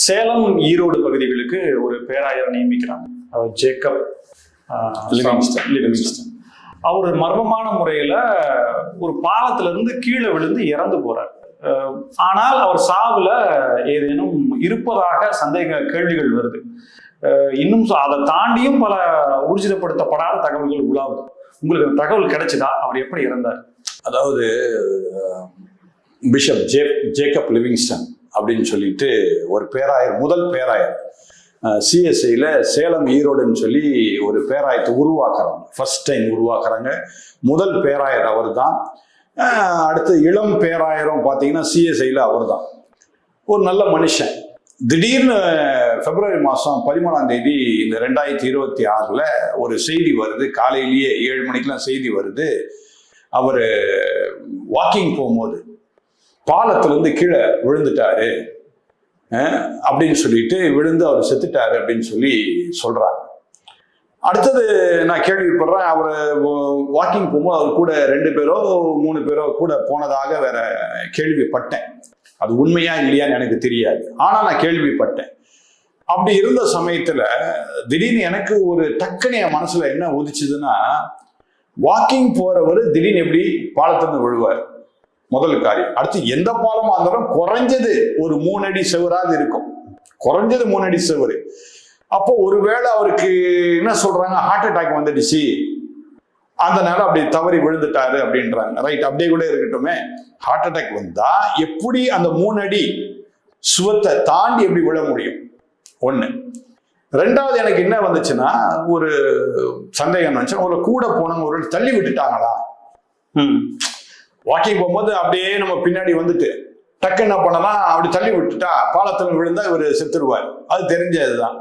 சேலம் ஈரோடு பகுதிகளுக்கு ஒரு பேராயரை நியமிக்கிறாங்க. அவர் Jacob Livingstone. அவர் மர்மமான முறையில ஒரு பாலத்துல இருந்து கீழே விழுந்து இறந்து போறார். ஆனால் அவர் சாவுல ஏதேனும் இருப்பதாக சந்தேக கேள்விகள் வருது. இன்னும் அதை தாண்டியும் பல ஊர்ஜிதப்படுத்தப்படாத தகவல்கள் உலாவுது. உங்களுக்கு தகவல் கிடைச்சதா? அவர் எப்படி இறந்தார்? அதாவது பிஷப் ஜேக்கப் லிவிங்ஸ்டன் அப்படின்னு சொல்லிட்டு ஒரு பேராயர், முதல் பேராயர் சிஎஸ்ஐல சேலம் ஈரோடுன்னு சொல்லி ஒரு பேராயத்தை உருவாக்குறாங்க. ஃபர்ஸ்ட் டைம் உருவாக்குறாங்க. முதல் பேராயர் அவர் தான். அடுத்து இளம் பேராயரும் பார்த்தீங்கன்னா சிஎஸ்ஐல அவர் தான். ஒரு நல்ல மனுஷன். திடீர்னு பிப்ரவரி மாதம் 13ஆம் தேதி இந்த 2026 ஒரு செய்தி வருது. காலையிலேயே 7 மணிக்கெலாம் செய்தி வருது. அவர் வாக்கிங் போகும்போது பாலத்திலேருந்து கீழே விழுந்துட்டாரு அப்படின்னு சொல்லிட்டு, விழுந்து அவர் செத்துட்டாரு அப்படின்னு சொல்லி சொல்றாங்க. அடுத்தது நான் கேள்விப்படுறேன், அவர் வாக்கிங் போகும்போது அவர் கூட 2 பேரோ 3 பேரோ கூட போனதாக வேற கேள்விப்பட்டேன். அது உண்மையா இல்லையான்னு எனக்கு தெரியாது, ஆனா நான் கேள்விப்பட்டேன். அப்படி இருந்த சமயத்துல திடீர்னு எனக்கு ஒரு டக்குனு என் மனசுல என்ன உதிச்சுதுன்னா, வாக்கிங் போறவர் திடீர்னு எப்படி பாலத்திலிருந்து விழுவார்? முதல் காரியம். அடுத்து எந்த பாலமா இருந்தாலும் குறைஞ்சது ஒரு 3 அடி செவராது இருக்கும். குறைஞ்சது 3 அடி செவரு. அப்போ ஒருவேளை அவருக்கு என்ன சொல்றாங்க, ஹார்ட் அட்டாக் வந்துடுச்சு, அந்த நேரம் அப்படி தவறி விழுந்துட்டாரு அப்படின்றாங்க. ரைட், அப்படியே கூட இருக்கட்டுமே. ஹார்ட் அட்டாக் வந்தா எப்படி அந்த 3 அடி சுவத்தை தாண்டி எப்படி விழ முடியும்? ஒண்ணு. ரெண்டாவது எனக்கு என்ன வந்துச்சுன்னா, ஒரு சந்தேகம் வந்துச்சு, ஒரு கூட போனவங்க ஒரு தள்ளி விட்டுட்டாங்களா? வாக்கிங் போகும்போது அப்படியே நம்ம பின்னாடி வந்துட்டு டக்கு என்ன பண்ணலாம், அப்படி தள்ளி விட்டுட்டா பாலத்தில் விழுந்தா இவர் செத்துருவார். அது தெரிஞ்சதுதான்.